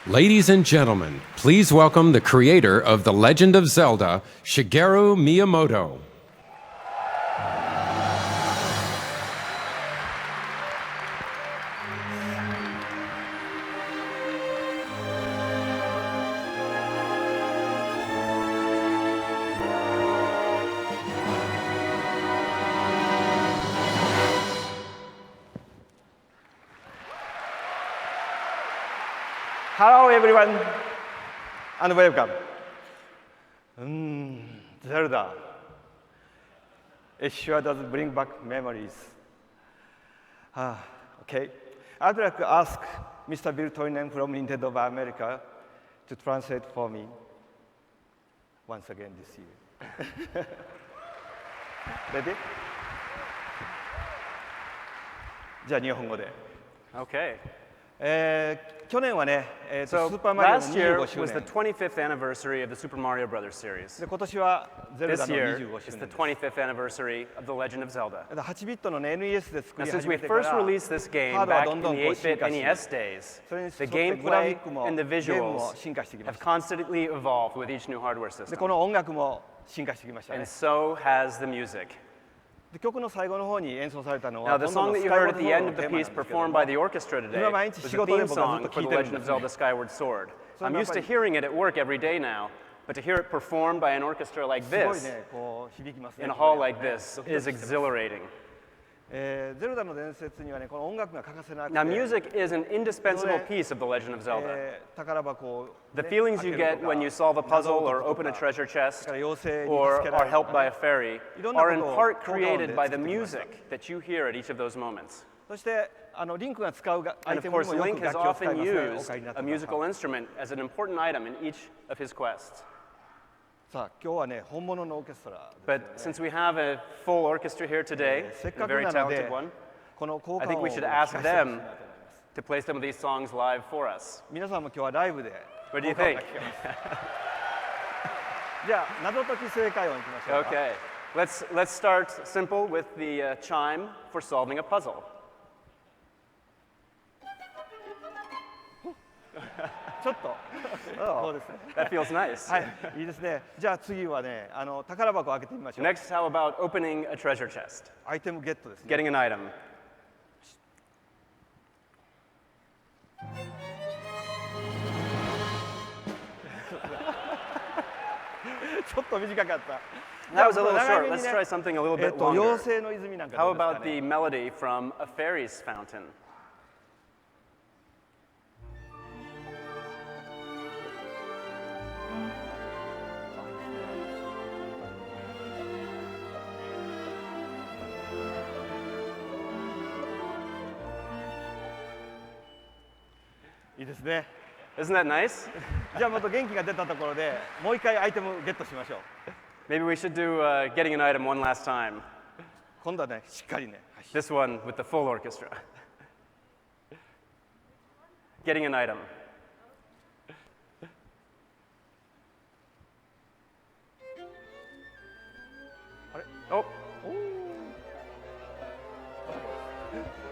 Ladies and gentlemen, please welcome the creator of The Legend of Zelda, Shigeru Miyamoto. Hello everyone and welcome. Zelda. It sure does bring back memories. Okay. I'd like to ask Mr. Bill Toynen from Nintendo of America to translate for me once again this year. Ready? じゃあ日本語で。 Okay. 去年はね、ス So ーパーマリオの last year 25周 was the 年。 25th anniversary of the Super Mario Brothers series. で今年はゼルダ This の year 25 is 周 the 年です。 25th anniversary of The Legend of Zelda. 8ビットの、ね、NES で作 Now, り since 始 we めてから first released this game ハードは back ど in んどん the こう進 8-bit 化し NES days, それに the 沿ってグラフィック gameplay も and the ゲームも visuals 進化してきま have した。 constantly evolved with each new hardware で system. この音楽も進化してきましたね And。so has the music. で曲の最後の方に演奏されたのは Now, the 今度 song の that ス you カイ heard ワー at ド the ソード end の of the テーマなん piece ですけど performed も by the orchestra today 今毎日 was 仕 the 事で theme 僕はずっ song と for 聴い The てるん Legend で of す。 Zelda Skyward Sword. それ I'm もやっ used ぱ to り hearing it at work every day now, but to hear it performed by an orchestra like すごい this ね、こう響きますね。 in a hall これ like ね this ドキド is キしてます exhilarating. ゼルダの伝説にはね、この音楽が欠かせなくて、 Now, music is an indispensable piece of The Legend of Zelda. 宝箱を、ね、 The feelings you 開ける get とか when you solve a 謎 puzzle を or 解く open と a か treasure それ chest から妖精に or 助けら are れると helped か by ね a fairy いろんな are こ in とを part 効果音で created by 作 the ってきました。 music that you hear at each of those moments. そしてリンクが使うア And イテ of ムに course, もよ Link く has 楽器を使い often ますね。お used 買いになって a くださ musical い。 instrument as an important item in each of his quests. さあ、今日はね、本物のオーケストラですよ But ね。 since we have a full orchestra here today, せっ a かく very なの talented で one, この効 I 果 think 音を we 聞 should か ask せてほしいなと思い them ます。 to play some of these songs live for us. 皆さんも今日はライブで What do you 効果音 think? が聞けます。じゃあ、謎解き正解音いきましょうか。 Okay, let's start simple with the chime for solving a puzzle. ちょっとそうですね。 That feels nice. はい、いいですね。じゃあ次はね、宝箱を開けてみましょう。 Next, how about opening a treasure chest? アイテムゲットですね。 Getting an item. ちょっと短かった。 That was a little 長 short. めに Let's ね try something a little bit longer. 妖精の泉なんか How どうですか about ね。 the melody from a fairy's fountain?いいですね。 Isn't that nice? じゃあまた元気が出たところでもう一回アイテムゲットしましょう。 Maybe we should do getting an item one last time. 今度はね、しっかりね。はい This one with the full orchestra. Getting an item. あれ Oh,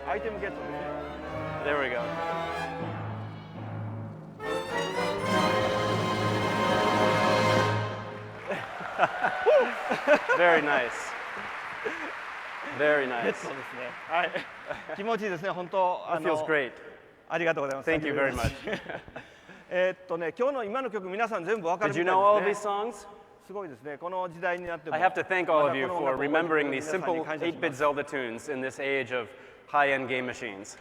アイテムゲットですね。 there we go. Very nice. Very ゲッ nice. トですね。はい。気持ちいいですね。本当 That feels great. ありがとうございます。 Thank you very much. 今日の今の曲皆さん全部わかる Did み you know all たい of で these すね。 songs? すごいですね。この時代になっても。 I have to thank all ま of だ you この音 for 楽を覚えて remembering くれ these る皆さんに simple 感謝しま 8-bit す。 Zelda tunes in this age of high-end game machines.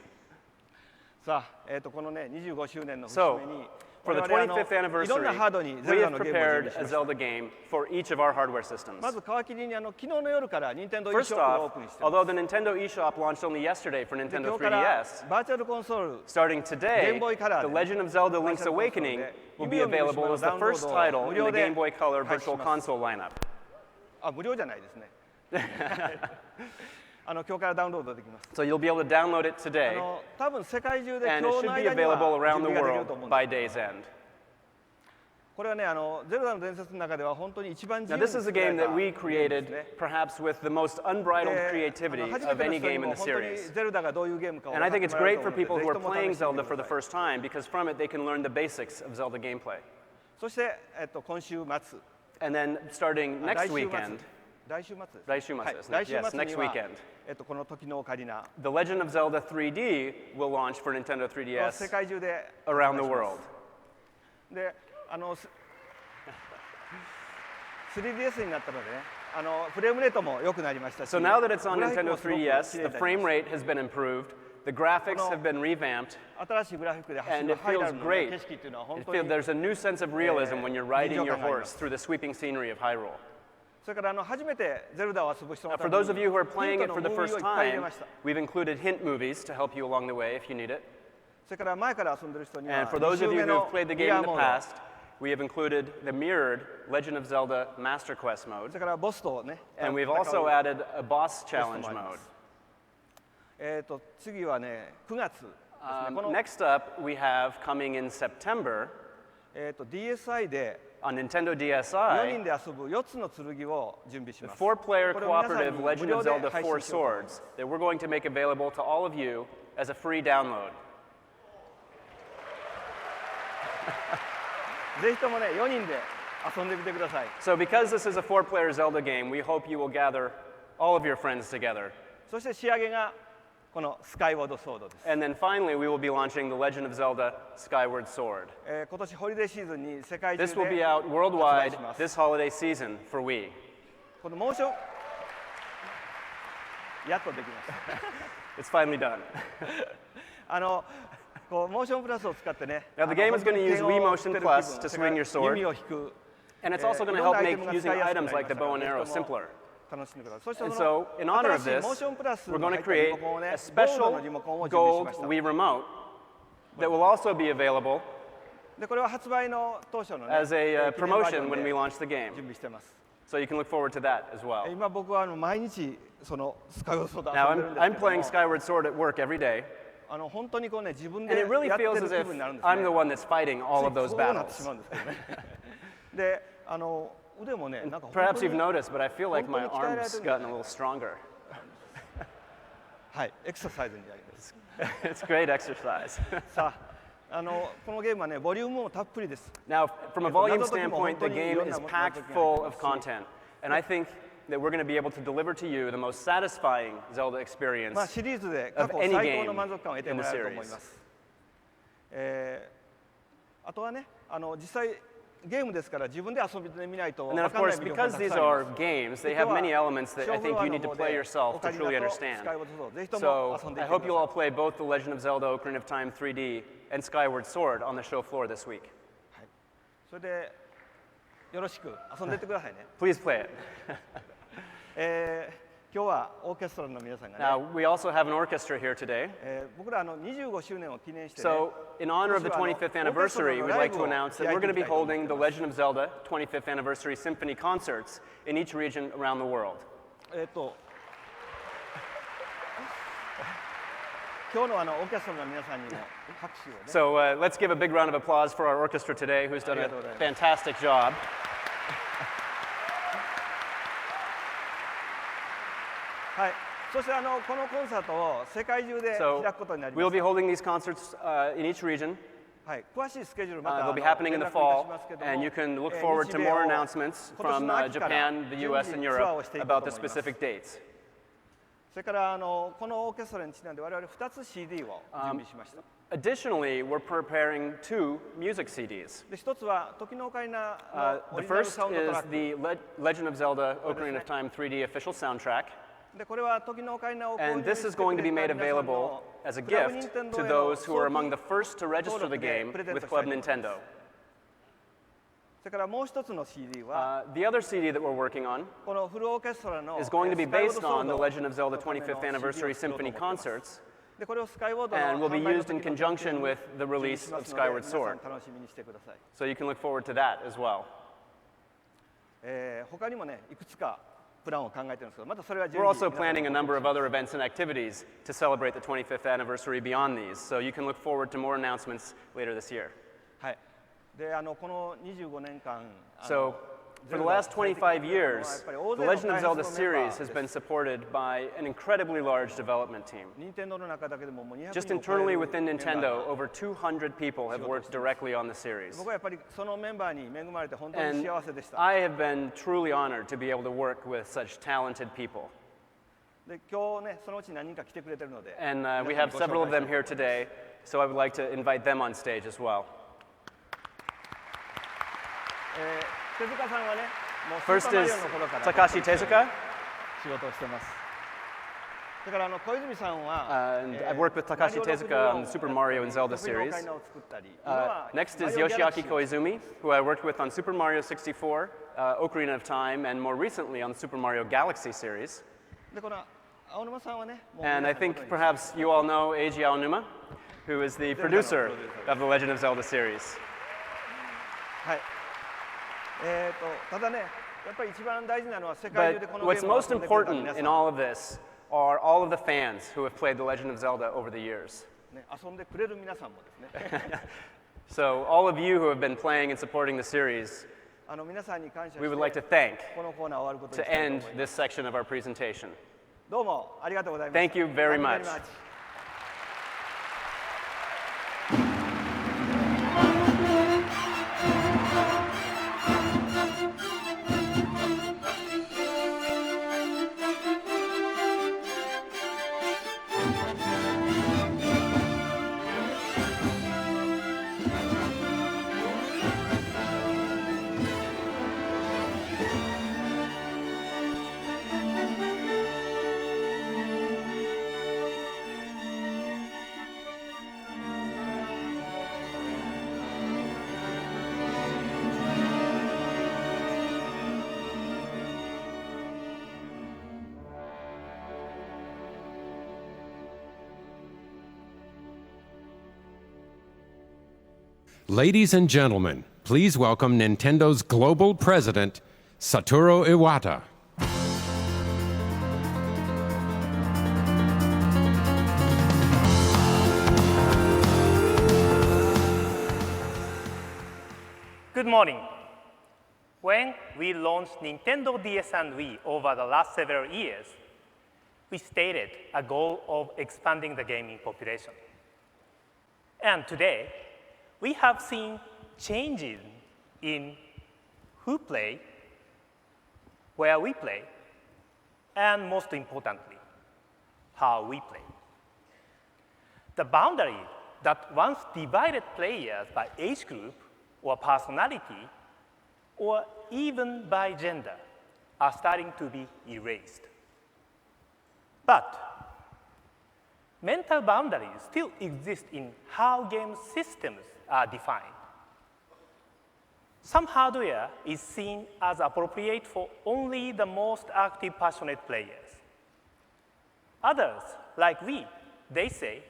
さあ、このね、25周年の節 So, 目に、 for the 我々25th いろんな anniversary, ハードにゼ we ルダ have のゲームを準 prepared 備し a ました。 Zelda game for each of our hardware systems. まず皮切りに昨日の夜から任天堂 eShop First がオー off, プンしてます。 although the Nintendo eShop launched only yesterday for で Nintendo 今日から 3DS, バーチャルコンソール starting today, Game Boy Color The で Legend of Zelda Link's バーチャルコンソール Awakening で will be 夢を見る available 島 as の the ダウンロー first ドを title 無 in 料 the で Game Boy Color 開始し Virtual ます。 Console lineup. 無料じゃないですね。今日からダウンロードできます。 So you'll be able to download it today, 多分世界中で and 今 it 日の should be 間には available 準 around 備 the ができると思うん world です。 by day's end. これはね、ゼルダの伝説の中では本当に一番自 Now, 由に this is a 作られ game た that we ゲームです created ね。 perhaps with the most unbridled で creativity 初 of めての any 人に game in も the 本当に series. ゼルダがどういうゲームかを And I 分 think か it's ってもらえる great と for 思うの people で、 who ぜ are ひとも playing 試してみ Zelda て for く the ださい。 first time, because from it they can learn the basics of Zelda gameplay. そして、今週末、 And then starting 来 next 週末 weekend, 来週末です。来週末はいですね。来週 Yes, 末に next は weekend. この時のオカリナ The Legend of Zelda 3D will launch for Nintendo 世 3DS 界中で around the お願いし world. ますで、3DS になったのでね、フレームレートも良くなりましたし、 So now that it's on グラフィック Nintendo もすごく綺麗 3DS, に the なり frame ま rate has been improved, the graphics have been revamped, す新しいグラフィックで走 and る it ハイラ feels ルの、 great. 景色っていうのは本 It 当に there's a new sense of realism when you're riding your 臨場感がありま horse す。 through the sweeping scenery of Hyrule. それから初めてゼルダを遊ぶ人の Now, た for めに those of you who are ヒ playing ント it の for the ムービー first をいっぱい入れ time, ました。 we've included hint movies to help you along the way if you need it. それから前から遊んでる人には And for those 2 周 of you 目 who の have played the ギ game ア in the モード、 past, we have included the mirrored Legend of Zelda Master Quest そ mode. れからボスとね、 And we've 戦う also added a boss challenge テストもありま mode. す。次はね、9月ですね。この、 Next up, we have coming in September DSi で on Nintendo 4 DSi, 人で遊ぶ4つの剣を準備し the ます。 four-player これを皆さん cooperative に無 Legend 料 of で Zelda 配 Four 信しようと思います Swords that we're going to make available to all of you as a free download. ぜひともね、4人で遊んでみてください。 So because this is a four-player Zelda game, we hope you will gather all of your friends together. そして仕上げがこのスカイウォードソードです。 And then finally, we will be launching The Legend of Zelda Skyward Sword. 今年ホリデーシーズンに世界中 This will be で out 発売 worldwide します。 this holiday season for Wii. このモーション、やっとできまし It's finally done. た。こうモーションプラスを使ってね。 Now, the game is going to use Wii Motion Plus to swing your sword. 弓を引く。 And it's also going to いろん help なアイテ make ムが using 使いやすくな items り like ま the したから bow and ぜひ arrow とも simpler. 楽しんでください。そして And その so, in honor of 新しい this, モーションプラス we're の going 入 to ったリ create モコンをね、 a ゴールド special のリモコンを準備し gold ました。 Wii remote that will also be available でこれは発売の当初のね、 as a 記念バージョ promotion ン when で we launch the game. 準備してます。 So you can look forward to that as well. 今僕は毎日そのスカイウォードソード Now, 遊んでるん I'm ですけど playing も、 Skyward Sword at work every day, 本当にこうね自分 and で it really やってる feels 気 as if 分になるんです I'm ね。 the one that's fighting all of those こうなってし battles. まうんですけどね。で、腕もね、なんか本 Perhaps 当 you've に noticed, but I feel like my 本当に鍛えられて arm's るんだね。 gotten a little stronger. はい、エクササイズになります。 It's great exercise. さあ、このゲームはね、ボリュームもたっぷりです。 Now, from a 謎 volume 解きも standpoint, the 本当にい game ろんな is 謎 packed 解きが入って full ま of すし content. And I think that we're going to be able to deliver to you the most satisfying Zelda experience. まあシリーズで過 of 去 any 最高 game の満足感を得て in も the らえると思い series. ます。あとはね、実際ゲームですから自分で遊びでみないと And then, 分 of かんない course, 魅力が because たく these さんあり are ます。 games, they have many elements that I think you need to play オ yourself カ to リナ truly とスカイ understand. ウォードソードぜひとも So 遊んでい I ってく hope だ you さ all play both The Legend of Zelda Ocarina of Time 3D and Skyward Sword on the show floor this week. い。それでよろしく遊んでいってくださいね。 Please play it. 今日はオーケストラの皆さんがね、 Now, we also have an orchestra here today. 僕ら25周年を記念してね、 So, in honor of the 25th anniversary, we'd like to announce that we're going to be holding the Legend of Zelda 25th Anniversary Symphony concerts in each region around the world. 今日のオーケストラの皆さんにも拍手をね。 So, let's give a big round of applause for our orchestra today, who's done a fantastic job. はい。そしてこのコンサートを世界中で So, 開くことになりま we'll す be。holding these concerts in each region. はい。詳しいスケジュールまた They'll be happening in the 連絡いたし fall, ますけども and you can look 日 forward to 米 more を announcements 今年 from の秋から Japan, the 順 US, 次 and ツアーを Europe していく about と the 思います specific dates. それからこのオーケストラにちなんで我々2つ CD を準備しました。 Additionally, we're preparing 2 music CDs. で一つは時のオカリナのオ The リジナル first サウンドト is ラック。 the Legend of Zelda Ocarina of Time 3D official soundtrack. でこれは時のオカリナを購 And 入 this して is く going to れ be た made 皆さん available の as a クラブ gift 任天堂 to への those who are 早 among 期 the first to register the game プレゼント with したい Club と思います Nintendo. それからもう一つの CD は The other CD that we're working on このフルオーケストラの is going to be スカイウォー based ドソー on the ド Legend of Zelda のための 25th Anniversary CD を作ろう Symphony と思ってます concerts, でこれをスカイウォードの and will be 販売の used in 時の conjunction with the 準備 release しま of すので Skyward 皆さん Sword. 楽しみにしてください。 So you can look forward to that as well. 他にもねいくつかプランを考えてるんですけどまたそれは順 We're 次 also 皆さんに planning a number of other events and activities to celebrate the 25th anniversary beyond these, so you can look forward to more announcements later this year. はい。で、この25年間、 So, for the last 25 years, the Legend of Zelda series has been supported by an incredibly large development team. 任天堂の中だけでも200 Just 人を超え internally る within メンバー Nintendo, が over 200 people have worked directly on the series. 僕はやっぱりそのメンバーに恵まれて本当に And 幸せでした。 I have been truly honored to be able to work with such talented people. で、今日ね、そのうち何人か来てくれてるので、 And 皆さん we に have ご紹介 several of them したい here today, so I would like to invite them on stage as well. 手塚さんはね、もうスー First パーマリ is オの頃から Takashi Tezuka, 仕事をしてます。だから小泉さんは、 and I've worked with Takashi Tezuka on the Super Mario and Zelda series. Next is Yoshiaki Koizumi, who I worked with on Super Mario 64, Ocarina of Time, and more recently on the Super Mario Galaxy series. で、この青沼さんはね、もう And I 皆さん think ご存知 perhaps you all know Eiji Aonuma, who is the producer of the Legend of Zelda series. はい。ただね、やっぱり一番大事なのは世界中で But このゲ what's ームを most 遊んでくれた important 皆さ in ん、 all of this are all of the fans who have played the Legend of Zelda over the years. ね、遊んでくれる皆さんもですね。So all of you who have been playing and supporting the series, 皆さんに感謝 we し would like to て thank このコーナー終わることに to したいと end 思います。 this section of our presentation. どうもありがとうございました。 Thank you very Thank you much. Ladies and gentlemen, please welcome Nintendo's global president, Satoru Iwata. Good morning. When we launched Nintendo DS and Wii over the last several years, we stated a goal of expanding the gaming population. And today, we have seen changes in who play, where we play, and most importantly, how we play. The boundary that once divided players by age group or personality, or even by gender, are starting to be erased. But mental boundaries still exist in how game systems are defined. Some hardware is seen as appropriate for only the most active, passionate players. Others, like we, they say,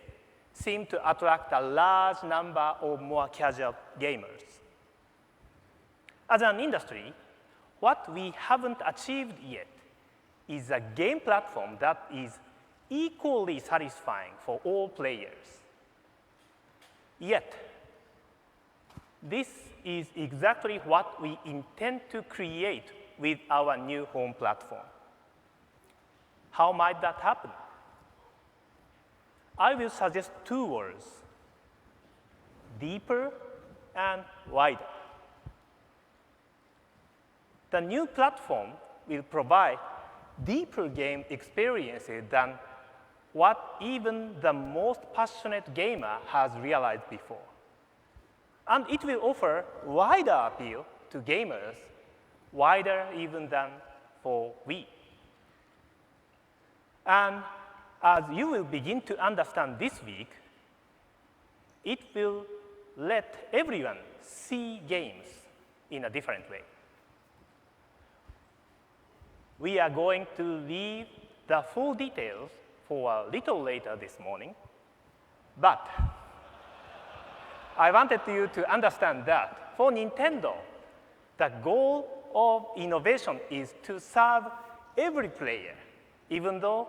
seem to attract a large number of more casual gamers. As an industry, what we haven't achieved yet is a game platform that is equally satisfying for all players. Yet, this is exactly what we intend to create with our new home platform. How might that happen? I will suggest two words: deeper and wider. The new platform will provide deeper game experiences than what even the most passionate gamer has realized before. And it will offer wider appeal to gamers, wider even than for we. And as you will begin to understand this week, it will let everyone see games in a different way. We are going to leave the full details for a little later this morning, but I wanted you to understand that for Nintendo, the goal of innovation is to serve every player, even though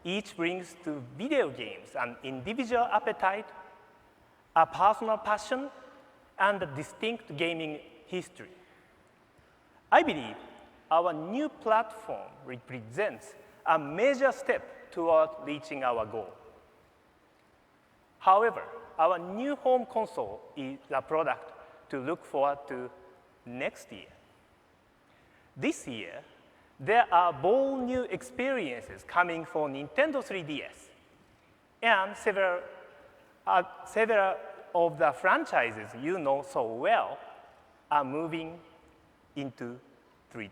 each brings to video games an individual appetite, a personal passion, and a distinct gaming history. I believe our new platform represents a major step toward reaching our goal. However, our new home console is a product to look forward to next year. This year, there are bold new experiences coming for Nintendo 3DS, and several of the franchises you know so well are moving into 3D.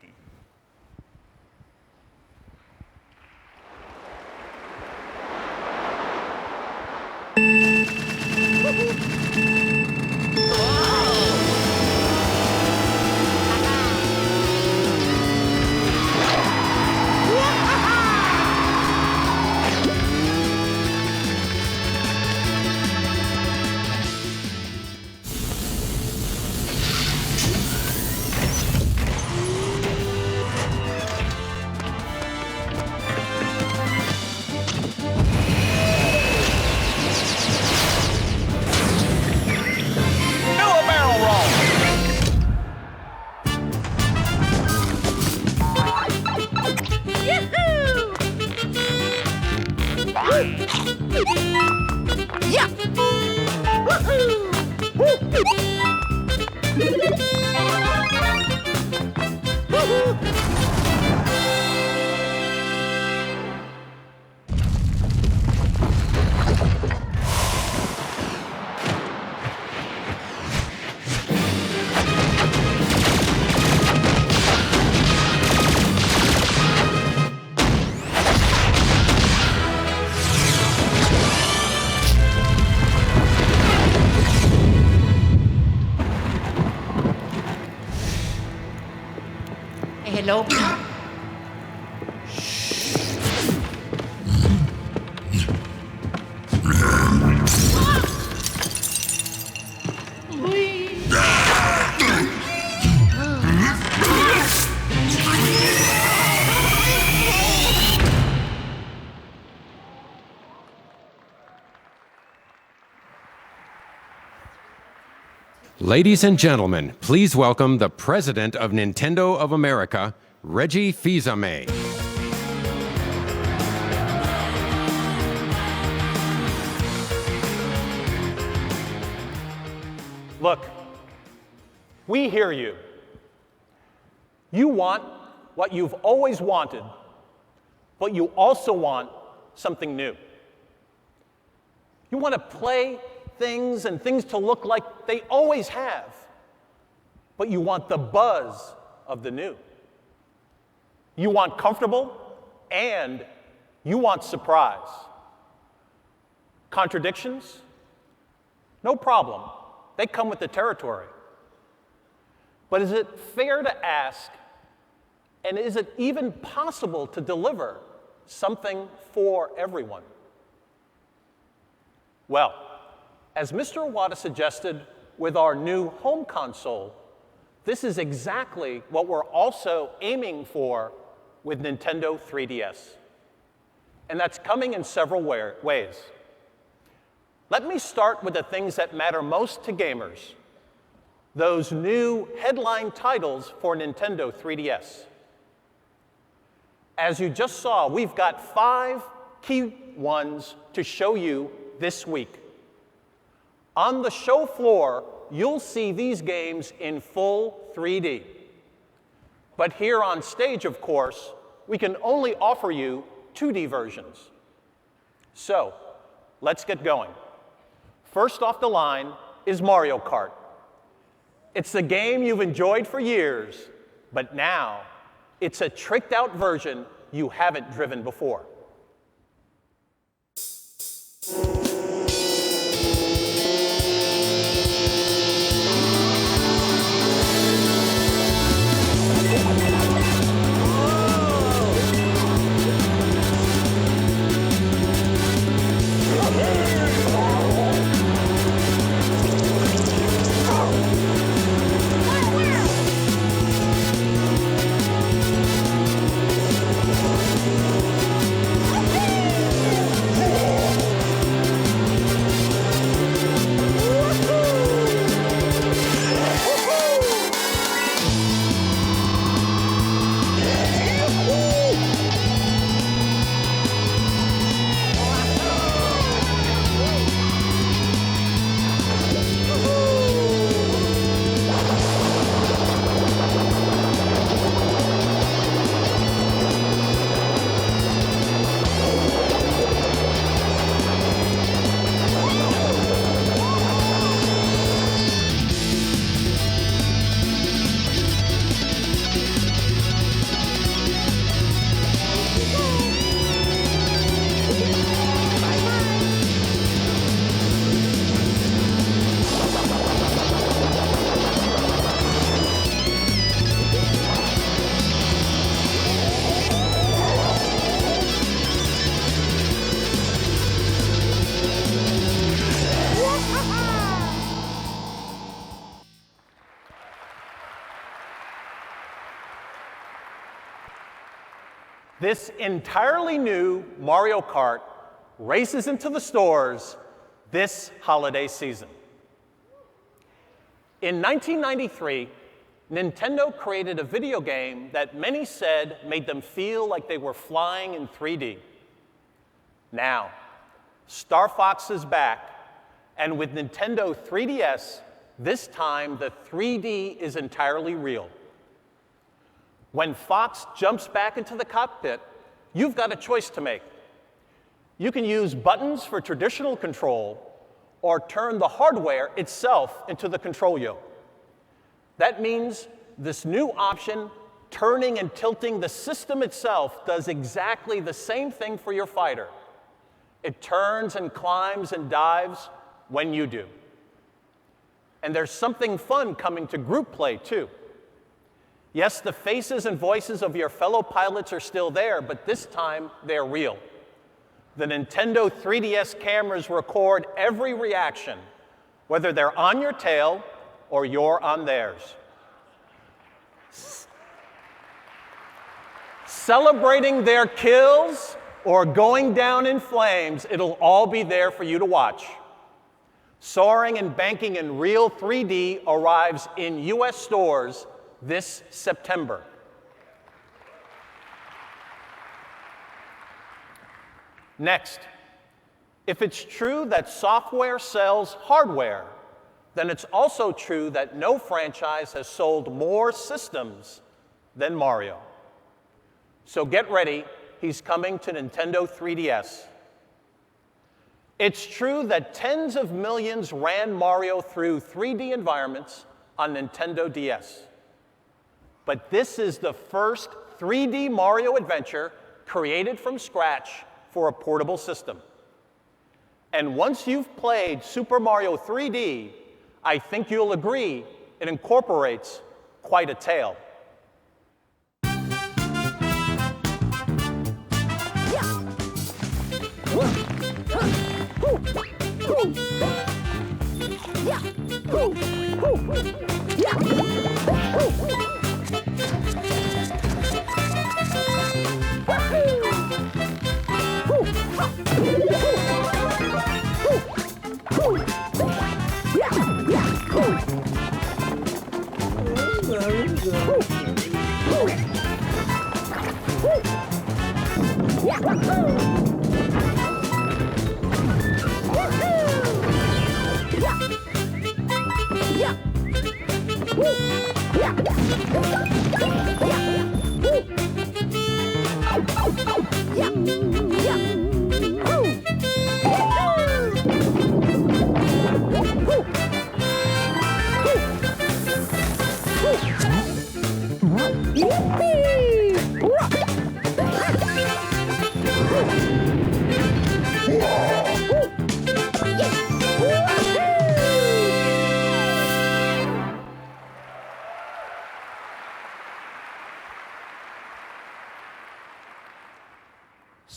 Hello? Ladies and gentlemen, please welcome the President of Nintendo of America, Reggie Fils-Aimé. Look, we hear you. You want what you've always wanted, but you also want something new. You want to play things and things to look like they always have, but you want the buzz of the new. You want comfortable and you want surprise. Contradictions? No problem. They come with the territory. But is it fair to ask, and is it even possible to deliver something for everyone? Well, as Mr. Iwata suggested with our new home console, this is exactly what we're also aiming for with Nintendo 3DS. And that's coming in several ways. Let me start with the things that matter most to gamers, those new headline titles for Nintendo 3DS. As you just saw, we've got 5 key ones to show you this week. On the show floor, you'll see these games in full 3D. But here on stage, of course, we can only offer you 2D versions. So, let's get going. First off the line is Mario Kart. It's the game you've enjoyed for years, but now it's a tricked-out version you haven't driven before. this entirely new Mario Kart races into the stores this holiday season. In 1993, Nintendo created a video game that many said made them feel like they were flying in 3D. Now, Star Fox is back, and with Nintendo 3DS, this time the 3D is entirely real. When Fox jumps back into the cockpit, you've got a choice to make. You can use buttons for traditional control, or turn the hardware itself into the control yoke. That means this new option, turning and tilting the system itself, does exactly the same thing for your fighter. It turns and climbs and dives when you do. And there's something fun coming to group play, too. Yes, the faces and voices of your fellow pilots are still there, but this time they're real. The Nintendo 3DS cameras record every reaction, whether they're on your tail or you're on theirs. Celebrating their kills or going down in flames, it'll all be there for you to watch. Soaring and Banking in Real 3D arrives in US stores this September. Next, if it's true that software sells hardware, then it's also true that no franchise has sold more systems than Mario. So get ready, he's coming to Nintendo 3DS. It's true that tens of millions ran Mario through 3D environments on Nintendo DS. But this is the first 3D Mario adventure created from scratch for a portable system. And once you've played Super Mario 3D, I think you'll agree it incorporates quite a tale.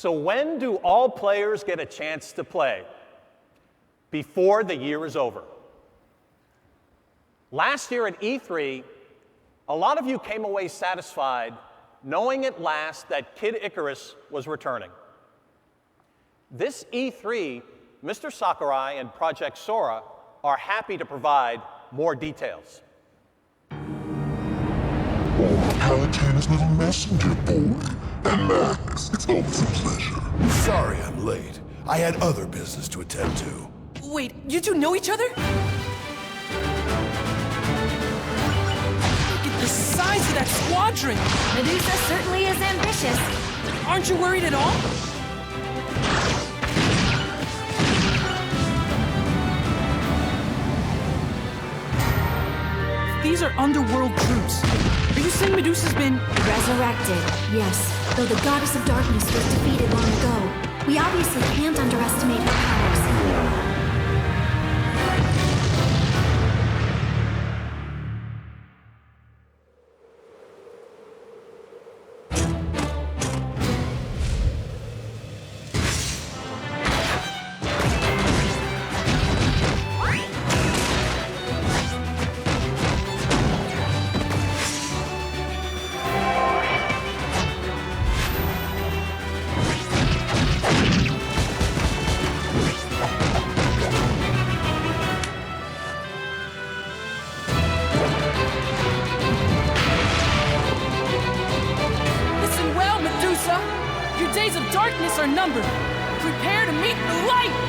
So when do all players get a chance to play? Before the year is over. Last year at E3, a lot of you came away satisfied knowing at last that Kid Icarus was returning. This E3, Mr. Sakurai and Project Sora are happy to provide more details. Palutana's little messenger boy. And Max, it's always a pleasure. Sorry I'm late. I had other business to attend to. Wait, you two know each other? Look at the size of that squadron! Medusa certainly is ambitious. Aren't you worried at all? These are underworld troops. Are you saying Medusa's been... Resurrected, yes. Though the goddess of darkness was defeated long ago, we obviously can't underestimate her powers. days of darkness are numbered. Prepare to meet the light!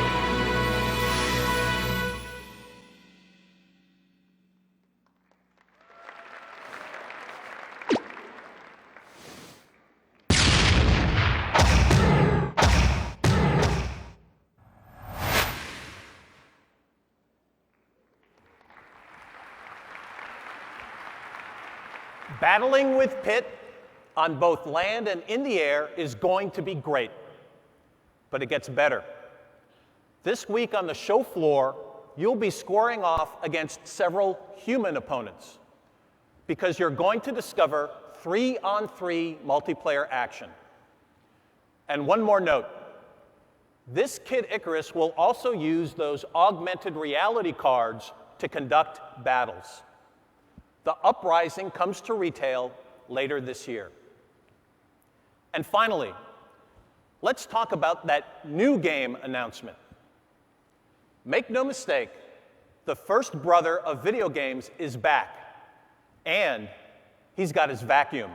Battling with Pit on both land and in the air is going to be great, but it gets better. This week on the show floor, you'll be squaring off against several human opponents because you're going to discover 3-on-3 multiplayer action. And one more note. This Kid Icarus will also use those augmented reality cards to conduct battles. The Uprising comes to retail later this year. And finally, let's talk about that new game announcement. Make no mistake, the first brother of video games is back, and he's got his vacuum.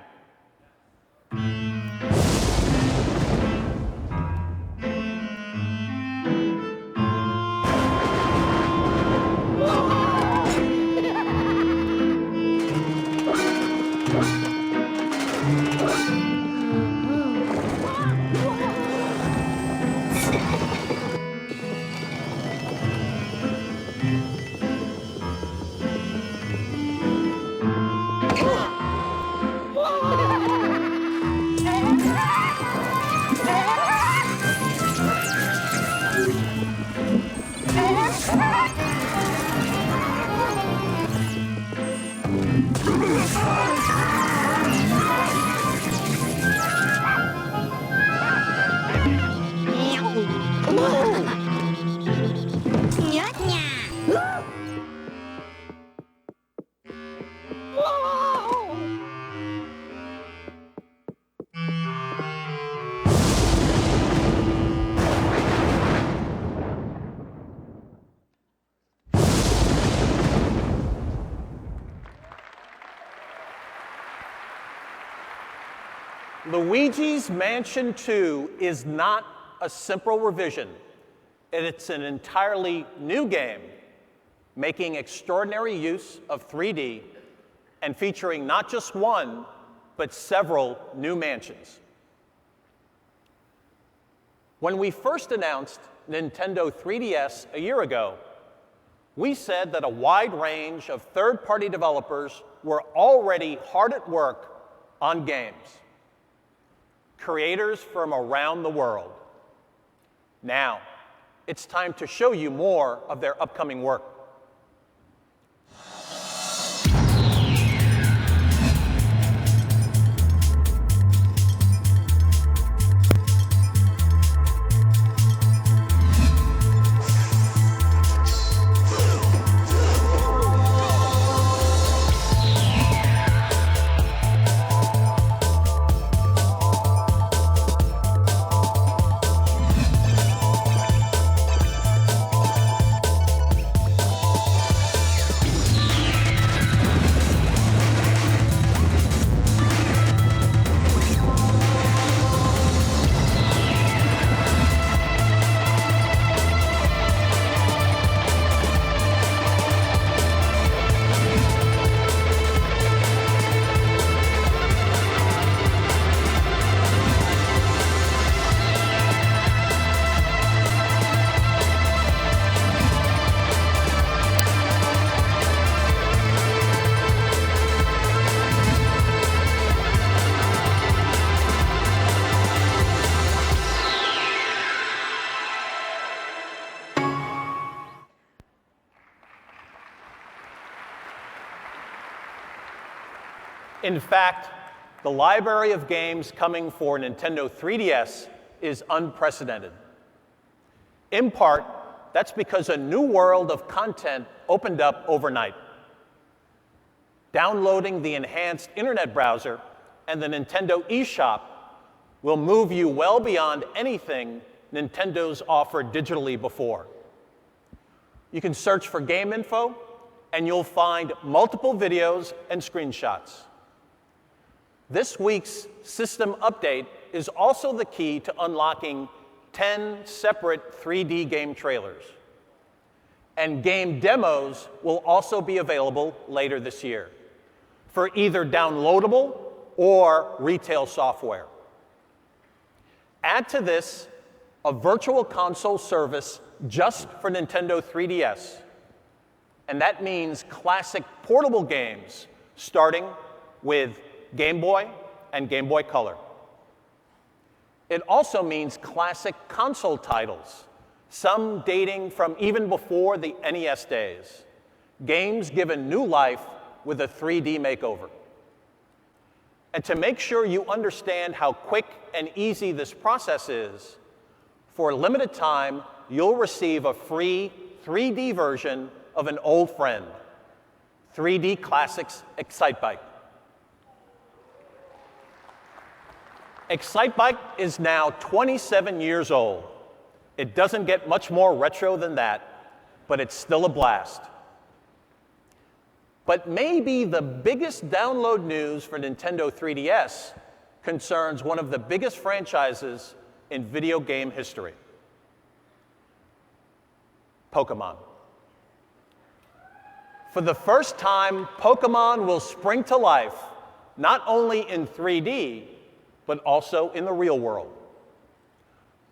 Luigi's Mansion 2 is not a simple revision. It's an entirely new game, making extraordinary use of 3D and featuring not just one, but several new mansions. When we first announced Nintendo 3DS a year ago, we said that a wide range of third-party developers were already hard at work on games. Creators from around the world. Now, it's time to show you more of their upcoming work. In fact, the library of games coming for Nintendo 3DS is unprecedented. In part, that's because a new world of content opened up overnight. Downloading the enhanced internet browser and the Nintendo eShop will move you well beyond anything Nintendo's offered digitally before. You can search for game info, and you'll find multiple videos and screenshots. This week's system update is also the key to unlocking 10 separate 3D game trailers. And game demos will also be available later this year for either downloadable or retail software. Add to this a virtual console service just for Nintendo 3DS, and that means classic portable games starting with Game Boy and Game Boy Color. It also means classic console titles, some dating from even before the NES days, games given new life with a 3D makeover. And to make sure you understand how quick and easy this process is, for a limited time, you'll receive a free 3D version of an old friend, 3D Classics Excitebike. Excitebike is now 27 years old. It doesn't get much more retro than that, but it's still a blast. But maybe the biggest download news for Nintendo 3DS concerns one of the biggest franchises in video game history: Pokemon. For the first time, Pokemon will spring to life, not only in 3D, but also in the real world.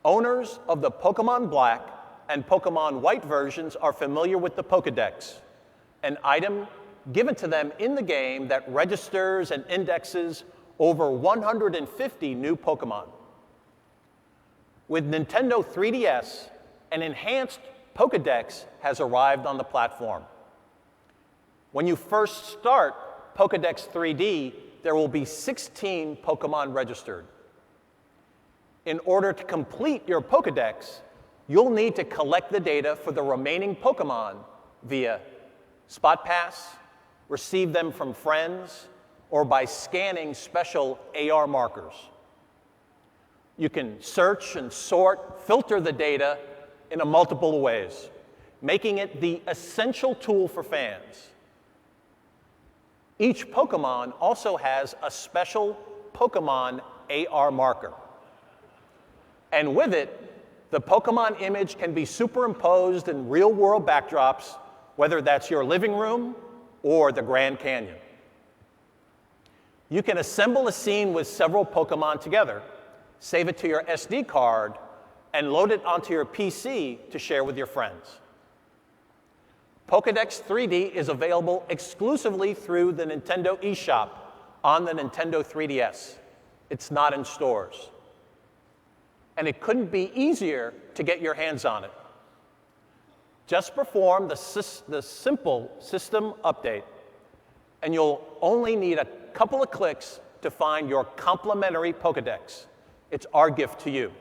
Owners of the Pokemon Black and Pokemon White versions are familiar with the Pokédex, an item given to them in the game that registers and indexes over 150 new Pokemon. With Nintendo 3DS, an enhanced Pokédex has arrived on the platform. When you first start Pokédex 3D, there will be 16 Pokemon registered. In order to complete your Pokédex, you'll need to collect the data for the remaining Pokemon via Spot Pass, receive them from friends, or by scanning special AR markers. You can search and sort, filter the data in multiple ways, making it the essential tool for fans. Each Pokemon also has a special Pokemon AR marker. And with it, the Pokemon image can be superimposed in real-world backdrops, whether that's your living room or the Grand Canyon. You can assemble a scene with several Pokemon together, save it to your SD card, and load it onto your PC to share with your friends. Pokédex 3D is available exclusively through the Nintendo eShop on the Nintendo 3DS. It's not in stores. And it couldn't be easier to get your hands on it. Just perform the simple system update, and you'll only need a couple of clicks to find your complimentary Pokédex. It's our gift to you.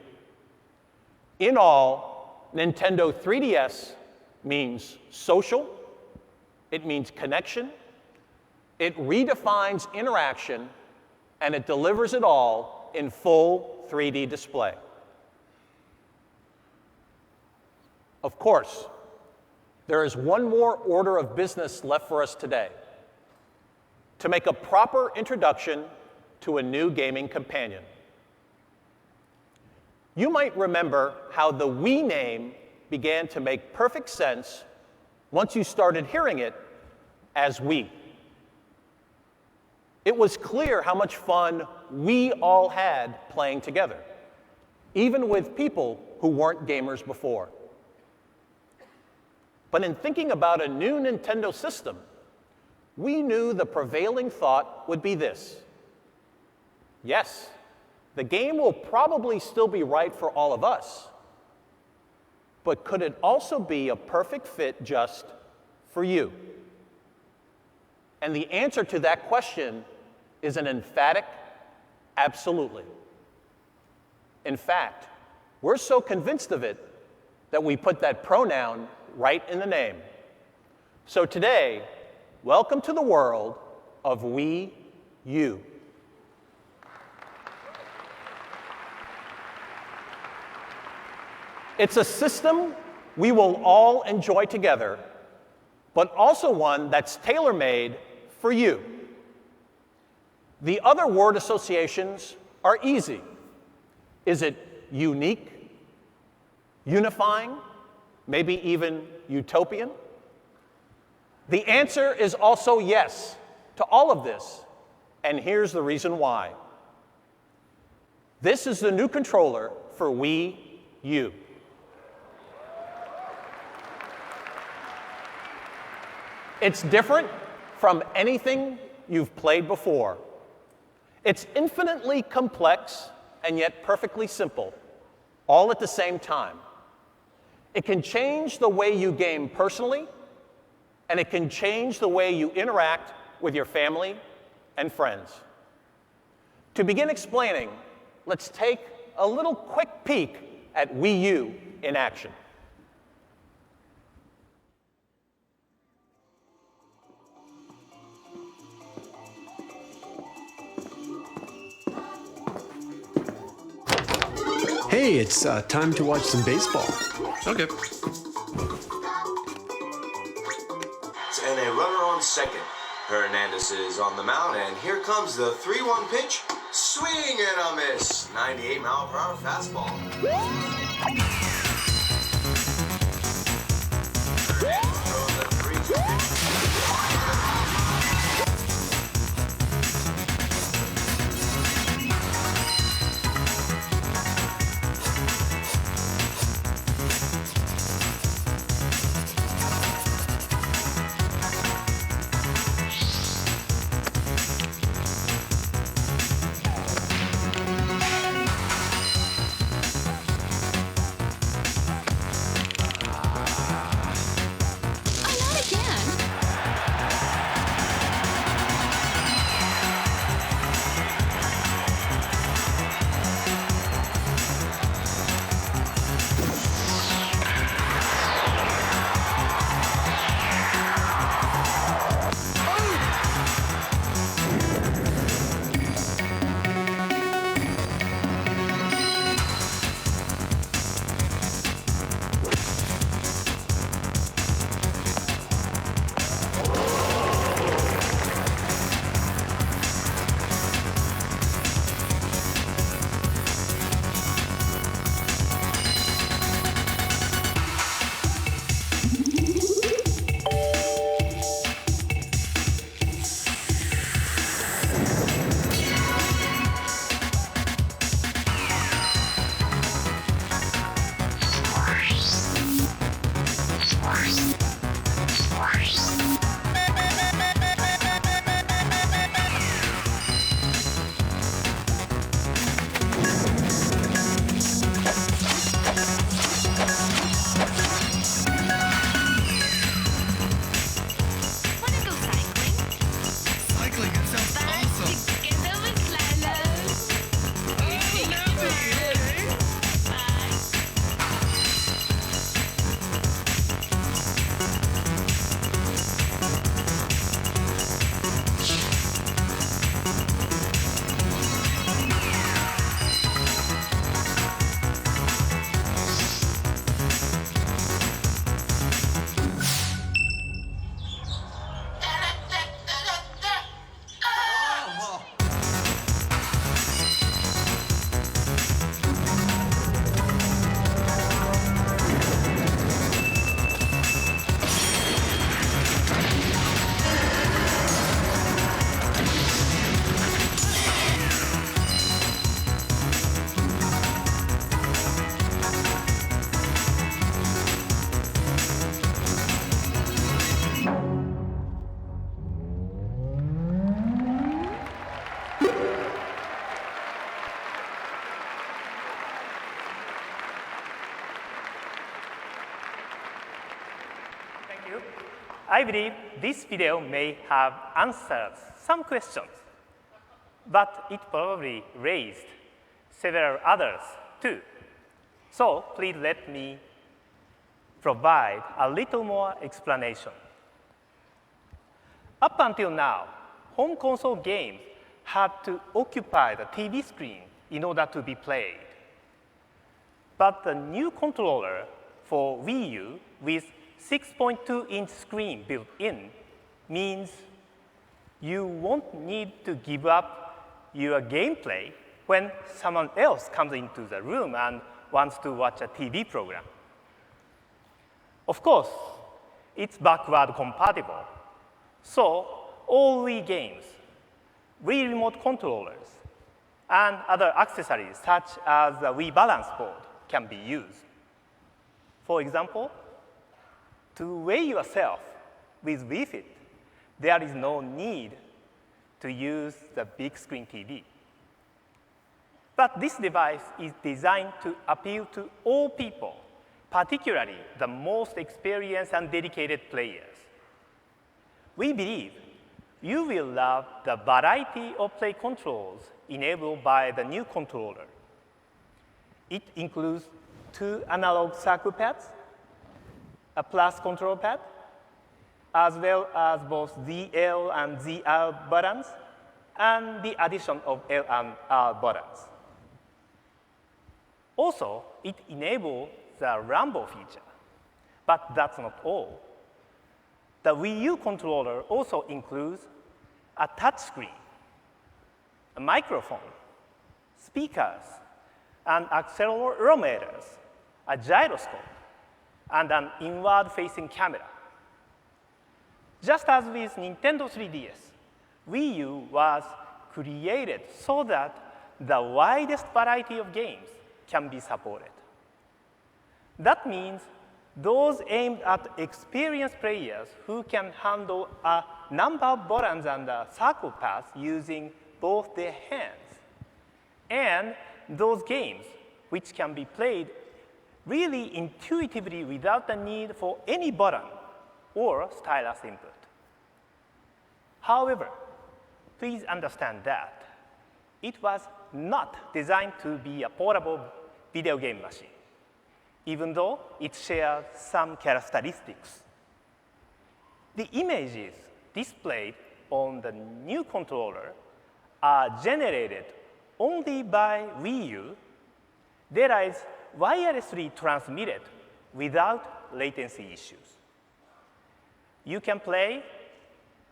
In all, Nintendo 3DS means social, it means connection, it redefines interaction, and it delivers it all in full 3D display. Of course, there is one more order of business left for us today: to make a proper introduction to a new gaming companion. You might remember how the Wii name began to make perfect sense once you started hearing it as Wii. It was clear how much fun we all had playing together, even with people who weren't gamers before. But in thinking about a new Nintendo system, we knew the prevailing thought would be this: yes, the game will probably still be right for all of us, but could it also be a perfect fit just for you? And the answer to that question is an emphatic absolutely. In fact, we're so convinced of it that we put that pronoun right in the name. So today, welcome to the world of Wii U. It's a system we will all enjoy together, but also one that's tailor-made for you. The other word associations are easy: Is it unique, unifying, maybe even utopian? The answer is also yes to all of this, and here's the reason why. This is the new controller for Wii U. It's different from anything you've played before. It's infinitely complex and yet perfectly simple, all at the same time. It can change the way you game personally, and it can change the way you interact with your family and friends. To begin explaining, let's take a little quick peek at Wii U in action. Hey, it's time to watch some baseball. Okay. And a runner on second. Hernandez is on the mound, and here comes the 3-1 pitch. Swing and a miss. 98-mile-per-hour fastball. Hernandez throws a 3-2 pitch. I believe this video may have answered some questions, but it probably raised several others too. So please let me provide a little more explanation. Up until now, home console games had to occupy the TV screen in order to be played. But the new controller for Wii U with 6.2-inch screen built in means you won't need to give up your gameplay when someone else comes into the room and wants to watch a TV program. Of course, it's backward compatible. So all Wii games, Wii remote controllers, and other accessories such as the Wii balance board can be used. For example, to weigh yourself with Wii Fit, there is no need to use the big screen TV. But this device is designed to appeal to all people, particularly the most experienced and dedicated players. We believe you will love the variety of play controls enabled by the new controller. It includes 2 analog circuit pads, a plus control pad, as well as both ZL and ZR buttons, and the addition of L and R buttons. Also, it enables the Rumble feature, but that's not all. The Wii U controller also includes a touch screen, a microphone, speakers, and accelerometers, a gyroscope, and an inward-facing camera. Just as with Nintendo 3DS, Wii U was created so that the widest variety of games can be supported. That means those aimed at experienced players who can handle a number of buttons and circle paths using both their hands, and those games which can be played really intuitively without the need for any button or stylus input. However, please understand that it was not designed to be a portable video game machine, even though it shares some characteristics. The images displayed on the new controller are generated only by Wii U that is wirelessly transmitted without latency issues. You can play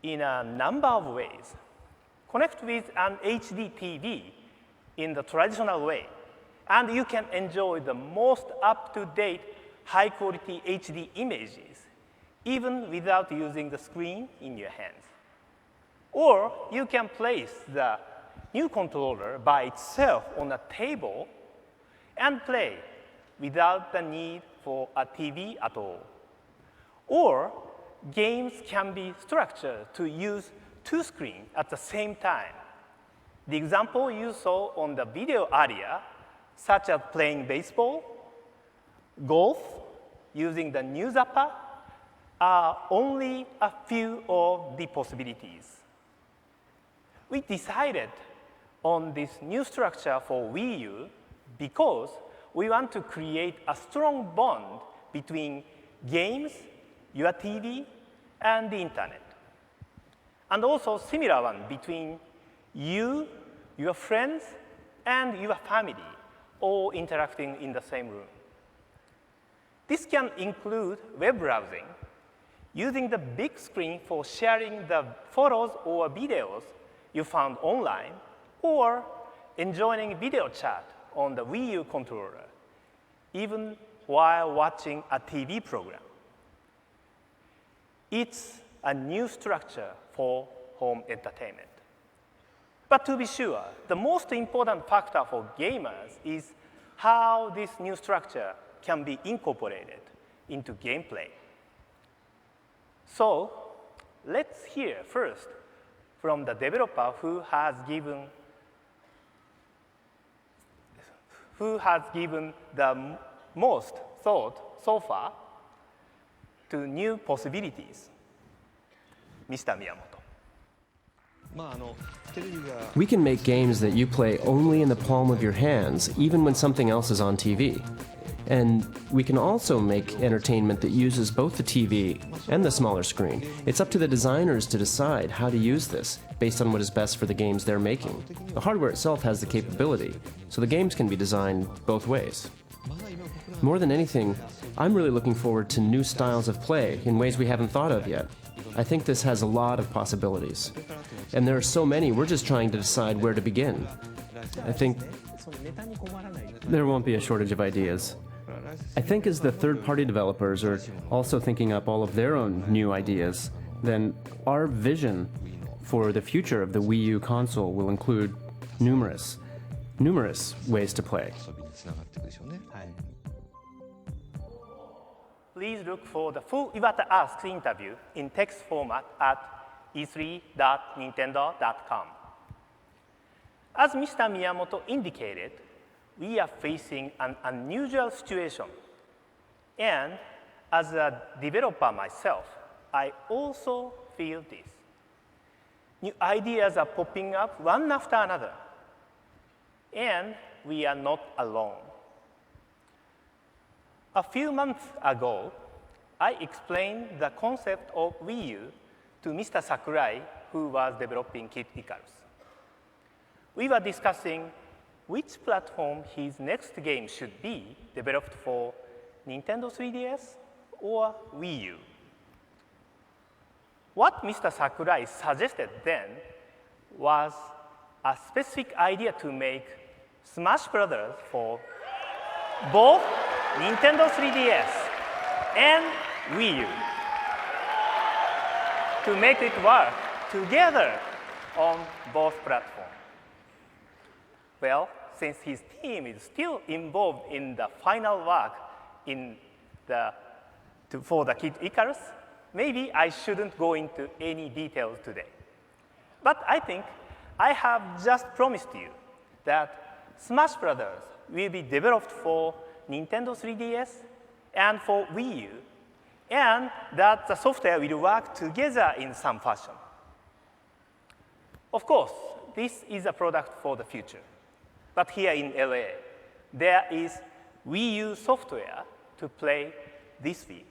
in a number of ways. Connect with an HD TV in the traditional way, and you can enjoy the most up-to-date, high-quality HD images, even without using the screen in your hands. Or you can place the new controller by itself on a table and play without the need for a TV at all. Or games can be structured to use 2 screens at the same time. The example you saw on the video earlier, such as playing baseball, golf, using the new zapper, are only a few of the possibilities. We decided on this new structure for Wii U because we want to create a strong bond between games, your TV, and the internet. And also similar one between you, your friends, and your family, all interacting in the same room. This can include web browsing, using the big screen for sharing the photos or videos you found online, or enjoying video chat on the Wii U controller, even while watching a TV program. It's a new structure for home entertainment. But to be sure, the most important factor for gamers is how this new structure can be incorporated into gameplay. So let's hear first from the developer who has given the most thought so far to new possibilities. Mr. Miyamoto. We can make games that you play only in the palm of your hands, even when something else is on TV. And we can also make entertainment that uses both the TV and the smaller screen. It's up to the designers to decide how to use this, based on what is best for the games they're making. The hardware itself has the capability, so the games can be designed both ways. More than anything, I'm really looking forward to new styles of play in ways we haven't thought of yet. I think this has a lot of possibilities. And there are so many, we're just trying to decide where to begin. I think there won't be a shortage of ideas. I think as the third-party developers are also thinking up all of their own new ideas, then our vision for the future of the Wii U console will include numerous ways to play. Please look for the full Iwata Asks interview in text format at e3.nintendo.com. As Mr. Miyamoto indicated, we are facing an unusual situation. And as a developer myself, I also feel this. New ideas are popping up one after another. And we are not alone. A few months ago, I explained the concept of Wii U to Mr. Sakurai, who was developing Kid Icarus. We were discussing which platform his next game should be developed for, Nintendo 3DS or Wii U. What Mr. Sakurai suggested then was a specific idea to make Smash Brothers for both Nintendo 3DS and Wii U, to make it work together on both platforms. Well, since his team is still involved in the final work for the Kid Icarus, maybe I shouldn't go into any details today. But I think I have just promised you that Smash Brothers will be developed for Nintendo 3DS and for Wii U, and that the software will work together in some fashion. Of course, this is a product for the future. But here in LA, there is Wii U software to play this week.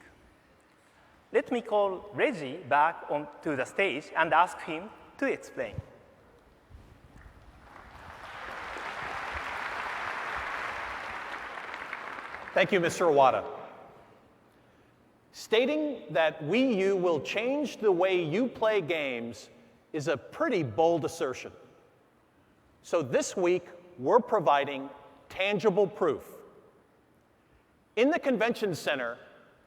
Let me call Reggie back onto the stage and ask him to explain. Thank you, Mr. Iwata. Stating that Wii U will change the way you play games is a pretty bold assertion. So this week, we're providing tangible proof. In the convention center,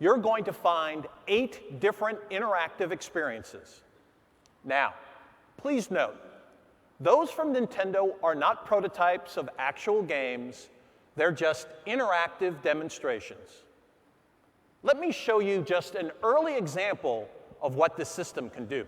you're going to find 8 different interactive experiences. Now, please note, those from Nintendo are not prototypes of actual games. They're just interactive demonstrations. Let me show you just an early example of what this system can do.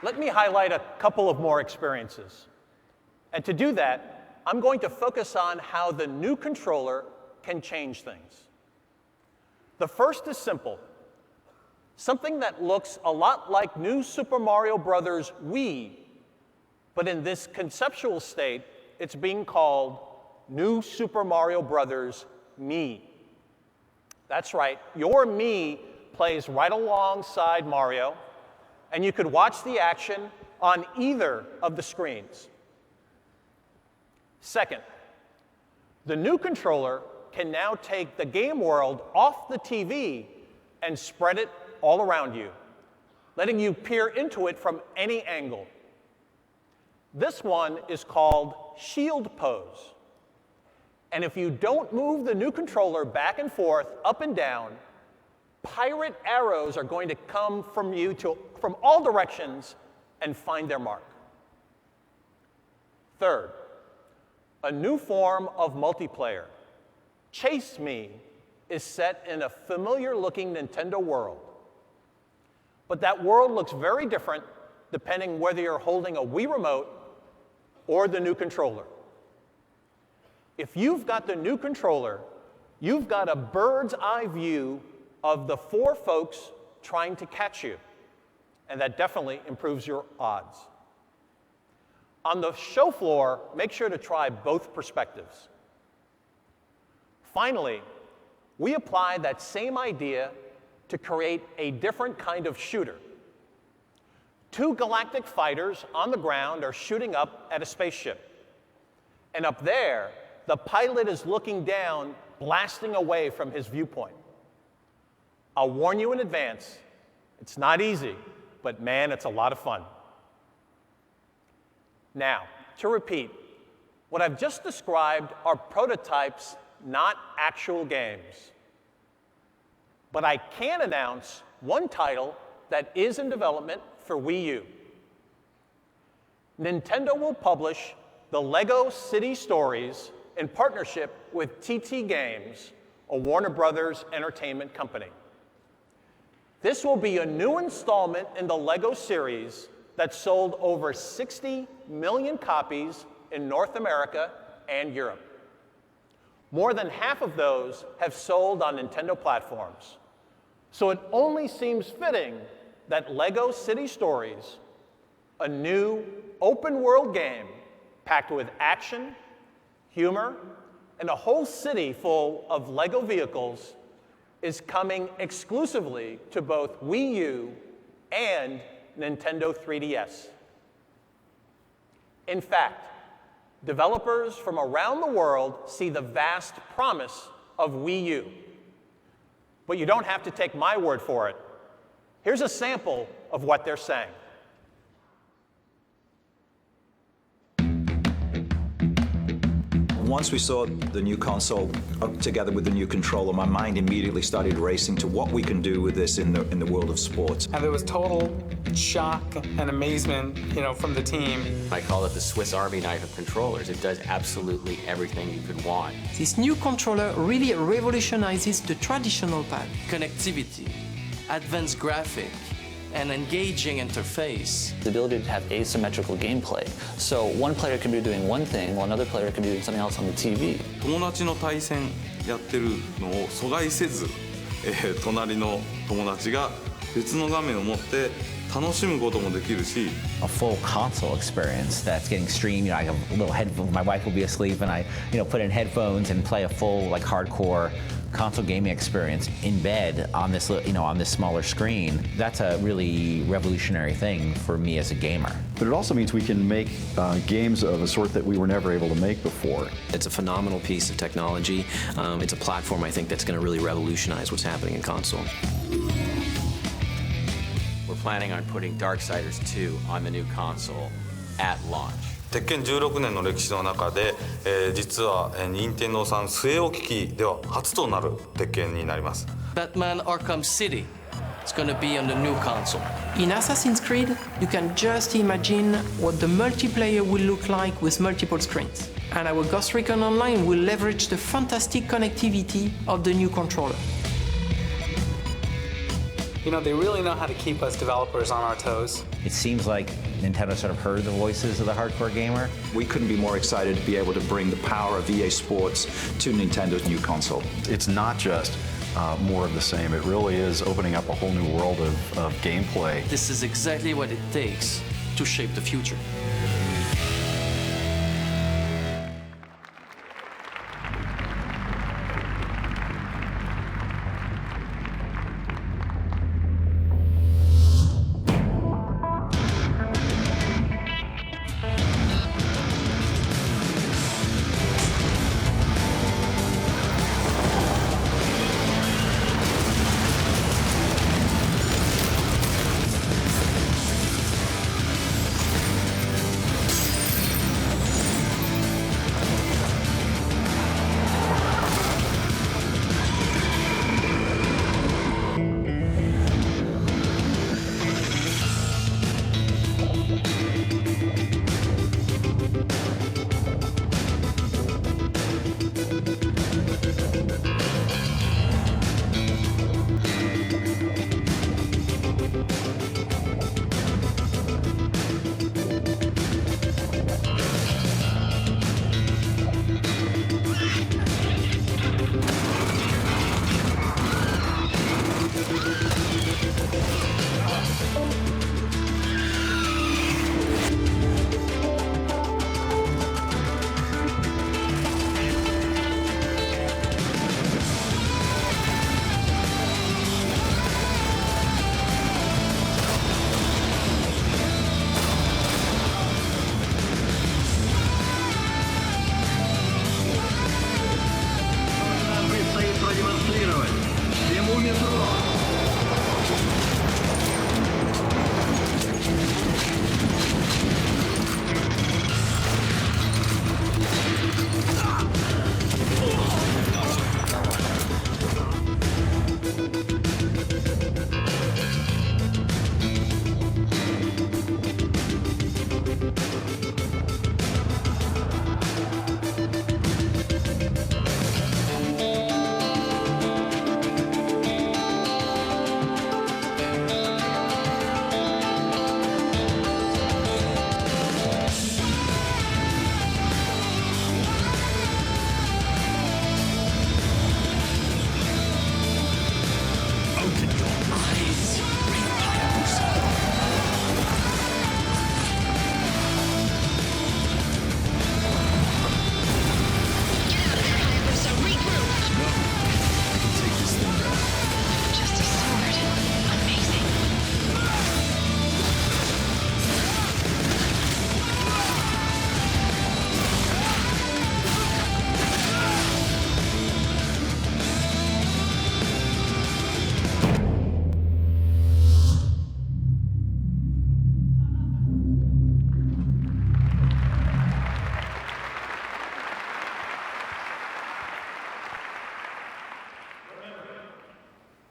Let me highlight a couple of more experiences. And to do that, I'm going to focus on how the new controller can change things. The first is simple. Something that looks a lot like New Super Mario Bros. Wii, but in this conceptual state, it's being called New Super Mario Bros. Mii. That's right, your Mii plays right alongside Mario, and you could watch the action on either of the screens. Second, The new controller can now take the game world off the TV and spread it all around you, letting you peer into it from any angle. This one is called Shield Pose. And if you don't move the new controller back and forth, up and down, pirate arrows are going to come from you from all directions and find their mark. Third, a new form of multiplayer. Chase Me is set in a familiar-looking Nintendo world. But that world looks very different depending whether you're holding a Wii remote or the new controller. If you've got the new controller, you've got a bird's eye view of the 4 folks trying to catch you, and that definitely improves your odds. On the show floor, make sure to try both perspectives. Finally, we applied that same idea to create a different kind of shooter. 2 galactic fighters on the ground are shooting up at a spaceship. And up there, the pilot is looking down, blasting away from his viewpoint. I'll warn you in advance, it's not easy, but man, it's a lot of fun. Now, to repeat, what I've just described are prototypes, not actual games. But I can announce one title that is in development for Wii U. Nintendo will publish the LEGO City Stories in partnership with TT Games, a Warner Brothers entertainment company. This will be a new installment in the LEGO series that sold over 60 million copies in North America and Europe. More than half of those have sold on Nintendo platforms. So it only seems fitting that LEGO City Stories, a new open-world game packed with action, humor, and a whole city full of LEGO vehicles, is coming exclusively to both Wii U and Nintendo 3DS. In fact, developers from around the world see the vast promise of Wii U. But you don't have to take my word for it. Here's a sample of what they're saying. Once we saw the new console together with the new controller, my mind immediately started racing to what we can do with this in the world of sports. And there was total shock and amazement, from the team. I call it the Swiss Army knife of controllers. It does absolutely everything you could want. This new controller really revolutionizes the traditional path. Connectivity, advanced graphic, an engaging interface. The ability to have asymmetrical gameplay. So one player can be doing one thing while another player can be doing something else on the TV. 友達の対戦やってるのを阻害せず、隣の友達が別の画面を持って楽しむこともできるし。A full console experience that's getting streamed. I have a little headphone. My wife will be asleep, and I, put in headphones and play a full hardcore console gaming experience in bed on this, on this smaller screen. That's a really revolutionary thing for me as a gamer. But it also means we can make games of a sort that we were never able to make before. It's a phenomenal piece of technology. It's a platform, I think, that's going to really revolutionize what's happening in console. We're planning on putting Darksiders 2 on the new console at launch. 鉄拳16年の歴史の中で、実は任天堂さん据え置き機では初となる鉄拳になります。Batman Arkham City. It's gonna be on the new console. In Assassin's Creed, you can just imagine what the multiplayer will look like with multiple screens. And our Ghost Recon Online will leverage the fantastic connectivity of the new controller. They really know how to keep us developers on our toes. It seems like Nintendo sort of heard the voices of the hardcore gamer. We couldn't be more excited to be able to bring the power of EA Sports to Nintendo's new console. It's not just more of the same. It really is opening up a whole new world of gameplay. This is exactly what it takes to shape the future.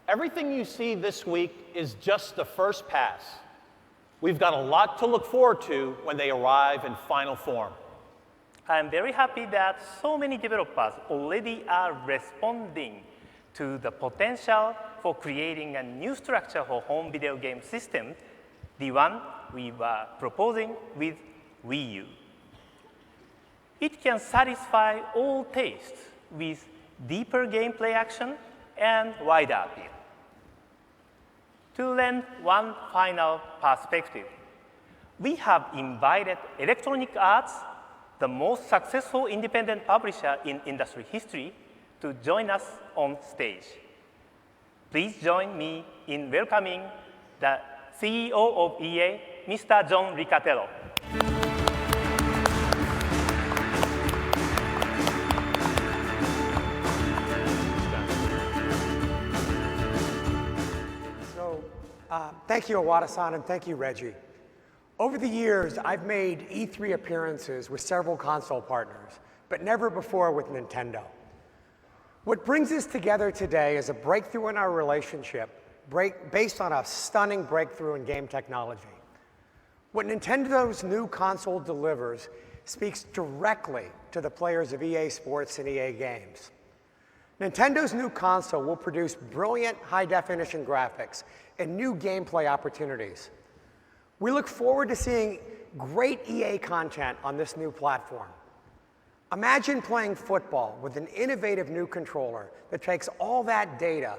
Everything you see this week is just the first pass. We've got a lot to look forward to when they arrive in final form. I'm very happy that so many developers already are responding to the potential for creating a new structure for home video game system, the one we were proposing with Wii U. It can satisfy all tastes with deeper gameplay action and wider appeal. To lend one final perspective, we have invited Electronic Arts, the most successful independent publisher in industry history, to join us on stage. Please join me in welcoming the CEO of EA, Mr. John Ricatello. Thank you, Iwata-san, and thank you, Reggie. Over the years, I've made E3 appearances with several console partners, but never before with Nintendo. What brings us together today is a breakthrough in our relationship based on a stunning breakthrough in game technology. What Nintendo's new console delivers speaks directly to the players of EA Sports and EA Games. Nintendo's new console will produce brilliant high-definition graphics and new gameplay opportunities. We look forward to seeing great EA content on this new platform. Imagine playing football with an innovative new controller that takes all that data,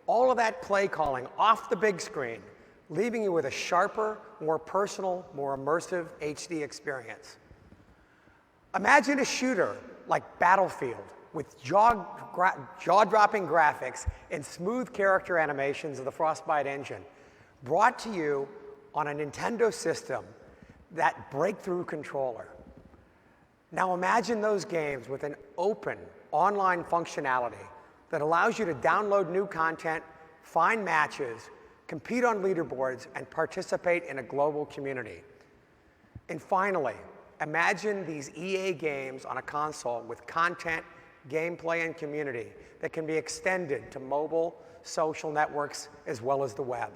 all of that play calling off the big screen, leaving you with a sharper, more personal, more immersive HD experience. Imagine a shooter like Battlefield with jaw-dropping graphics and smooth character animations of the Frostbite engine, brought to you on a Nintendo system, that breakthrough controller. Now imagine those games with an open online functionality that allows you to download new content, find matches, compete on leaderboards, and participate in a global community. And finally, imagine these EA games on a console with content, gameplay, and community that can be extended to mobile, social networks, as well as the web.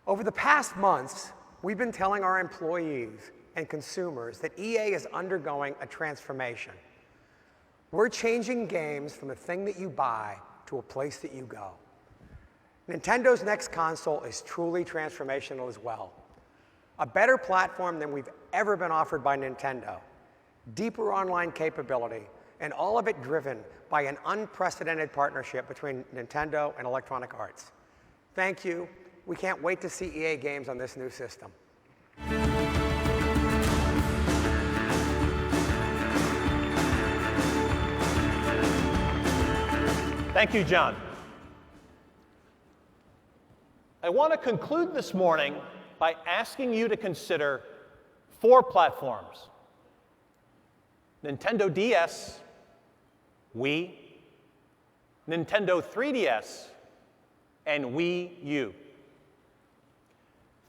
Over the past months, we've been telling our employees and consumers that EA is undergoing a transformation. We're changing games from a thing that you buy to a place that you go. Nintendo's next console is truly transformational as well. A better platform than we've ever been offered by Nintendo, deeper online capability, and all of it driven by an unprecedented partnership between Nintendo and Electronic Arts. Thank you. We can't wait to see EA games on this new system. Thank you, John. I want to conclude this morning by asking you to consider 4 platforms: Nintendo DS, Wii, Nintendo 3DS, and Wii U.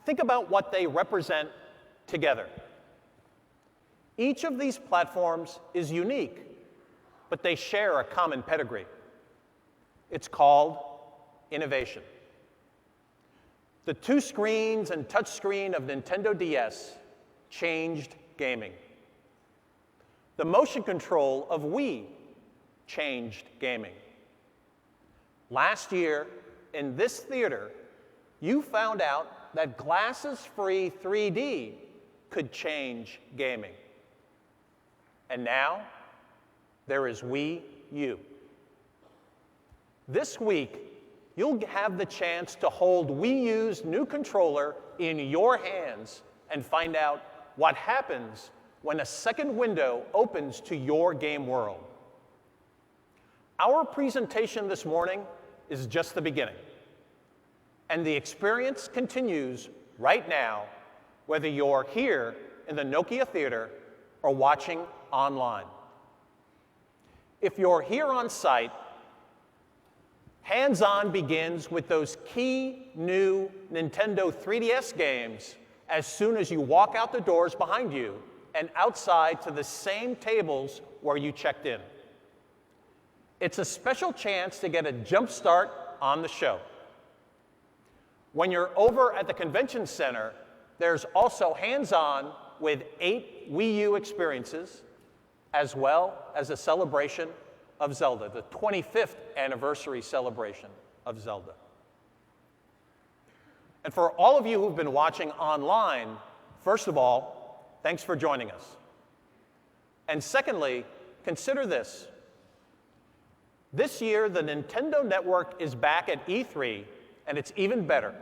Think about what they represent together. Each of these platforms is unique, but they share a common pedigree. It's called innovation. The 2 screens and touchscreen of Nintendo DS changed gaming. The motion control of Wii changed gaming. Last year, in this theater, you found out that glasses-free 3D could change gaming. And now, there is Wii U. This week, you'll have the chance to hold Wii U's new controller in your hands and find out what happens when a second window opens to your game world. Our presentation this morning is just the beginning, and the experience continues right now, whether you're here in the Nokia Theater or watching online. If you're here on site, hands-on begins with those key new Nintendo 3DS games as soon as you walk out the doors behind you and outside to the same tables where you checked in. It's a special chance to get a jump start on the show. When you're over at the Convention Center, there's also hands-on with 8 Wii U experiences, as well as a celebration of Zelda, the 25th anniversary celebration of Zelda. And for all of you who've been watching online, first of all, thanks for joining us. And secondly, consider this. This year, the Nintendo Network is back at E3, and it's even better.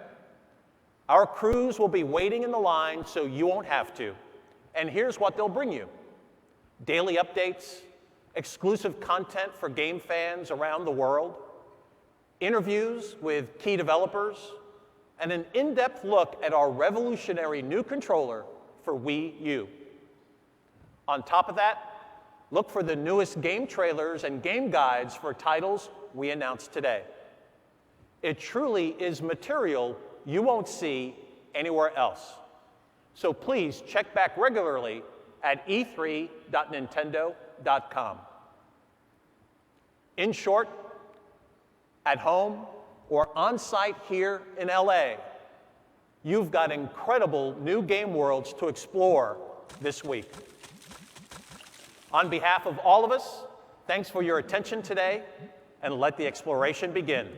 Our crews will be waiting in the line so you won't have to. And here's what they'll bring you: daily updates, exclusive content for game fans around the world, interviews with key developers, and an in-depth look at our revolutionary new controller for Wii U. On top of that, look for the newest game trailers and game guides for titles we announced today. It truly is material you won't see anywhere else. So please check back regularly at e3.nintendo.com. In short, at home or on-site here in LA, you've got incredible new game worlds to explore this week. On behalf of all of us, thanks for your attention today, and let the exploration begin.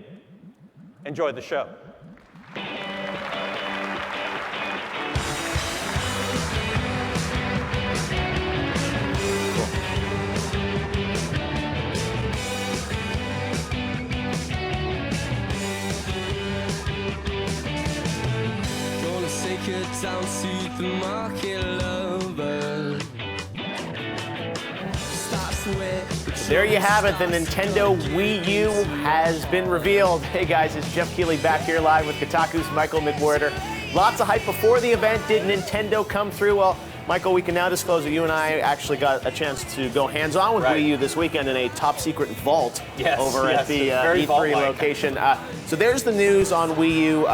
Enjoy the show. Down to the market lover. There you have it. The Nintendo Wii U has been revealed. Hey guys, it's Jeff Keighley back here live with Kotaku's Michael Midwerder. Lots of hype before the event. Did Nintendo come through? Well, Michael, we can now disclose that you and I actually got a chance to go hands-on with Wii U this weekend in a top-secret vault over at the E3 location. So there's the news on Wii U.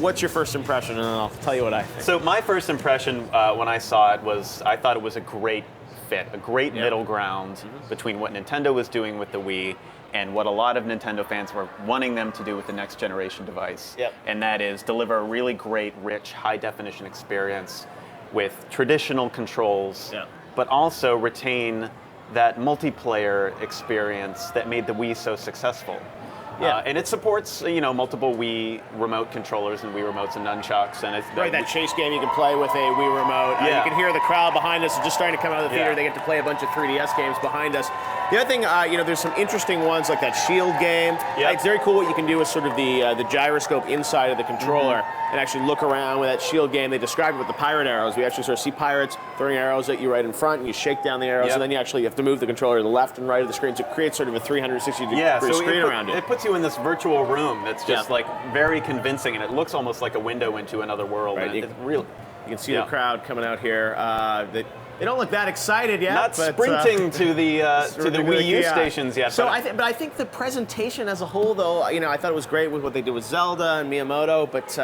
What's your first impression? And then I'll tell you what I think. So my first impression when I saw it was I thought it was a great fit, a great middle ground between what Nintendo was doing with the Wii and what a lot of Nintendo fans were wanting them to do with the next generation device. And that is deliver a really great, rich, high-definition experience with traditional controls, but also retain that multiplayer experience that made the Wii so successful. And it supports, multiple Wii remote controllers and Wii remotes and nunchucks. And it's that chase game you can play with a Wii remote. You can hear the crowd behind us just starting to come out of the theater. They get to play a bunch of 3DS games behind us. The other thing, there's some interesting ones like that Shield game. It's very cool what you can do with sort of the gyroscope inside of the controller and actually look around with that Shield game. They described it with the pirate arrows. We actually sort of see pirates throwing arrows at you right in front, and you shake down the arrows, and then you actually have to move the controller to the left and right of the screen. So it creates sort of a 360-degree screen around it. It puts you in this virtual room that's just like very convincing, and it looks almost like a window into another world. And it's real. You can see the crowd coming out here. They don't look that excited yet. Not sprinting to the Wii U stations yet. So but I think the presentation as a whole, though, I thought it was great with what they did with Zelda and Miyamoto, but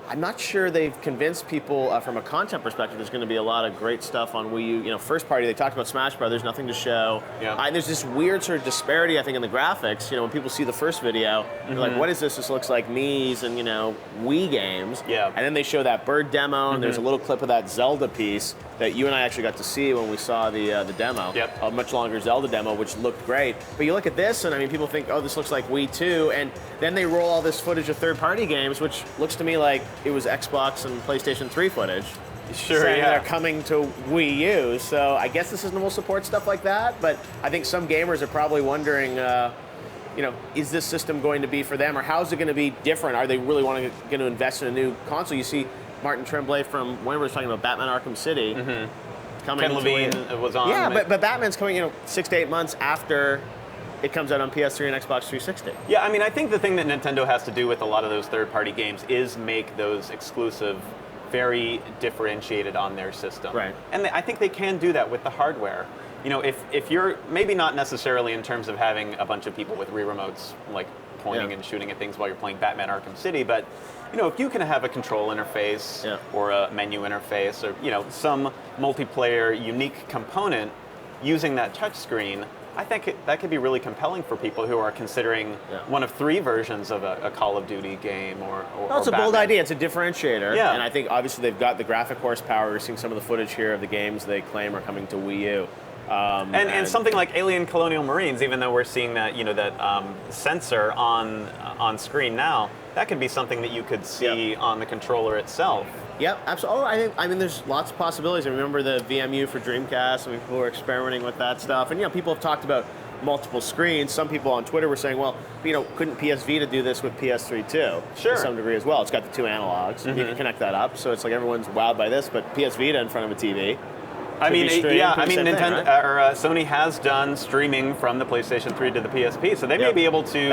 I'm not sure they've convinced people from a content perspective. There's going to be a lot of great stuff on Wii U. First party, they talked about Smash Brothers, nothing to show. There's this weird sort of disparity, I think, in the graphics. When people see the first video, they're like, what is this? This looks like Mii's and, Wii games. And then they show that bird demo, and there's a little clip of that Zelda piece that you and I actually got to see when we saw the demo. A much longer Zelda demo, which looked great. But you look at this, and people think, oh, this looks like Wii 2, and then they roll all this footage of third-party games, which looks to me like it was Xbox and PlayStation 3 footage. Saying they're coming to Wii U, so I guess the system will support stuff like that, but I think some gamers are probably wondering, is this system going to be for them, or how's it going to be different? Are they really going to invest in a new console? You see Martin Tremblay from, when we were talking about Batman Arkham City, coming Ken Levine was on. Yeah, but Batman's coming, 6 to 8 months after it comes out on PS3 and Xbox 360. Yeah, I think the thing that Nintendo has to do with a lot of those third-party games is make those exclusive, very differentiated on their system. And I think they can do that with the hardware. If you're, maybe not necessarily in terms of having a bunch of people with Wii remotes, like pointing and shooting at things while you're playing Batman Arkham City, but if you can have a control interface or a menu interface or some multiplayer unique component using that touchscreen, I think that could be really compelling for people who are considering one of 3 versions of a Call of Duty game or Well, it's a bold idea. It's a differentiator. Yeah. And I think obviously they've got the graphic horsepower. We're seeing some of the footage here of the games they claim are coming to Wii U. And something like Alien Colonial Marines, even though we're seeing that sensor on screen now, that could be something that you could see on the controller itself. Yep, absolutely. I mean, there's lots of possibilities. I remember the VMU for Dreamcast. I mean, people were experimenting with that stuff. And, people have talked about multiple screens. Some people on Twitter were saying, well, couldn't PS Vita do this with PS3 too? Sure. To some degree as well. It's got the 2 analogs. You can connect that up. So it's like everyone's wowed by this, but PS Vita in front of a TV. Nintendo or Sony has done streaming from the PlayStation 3 to the PSP, so they may be able to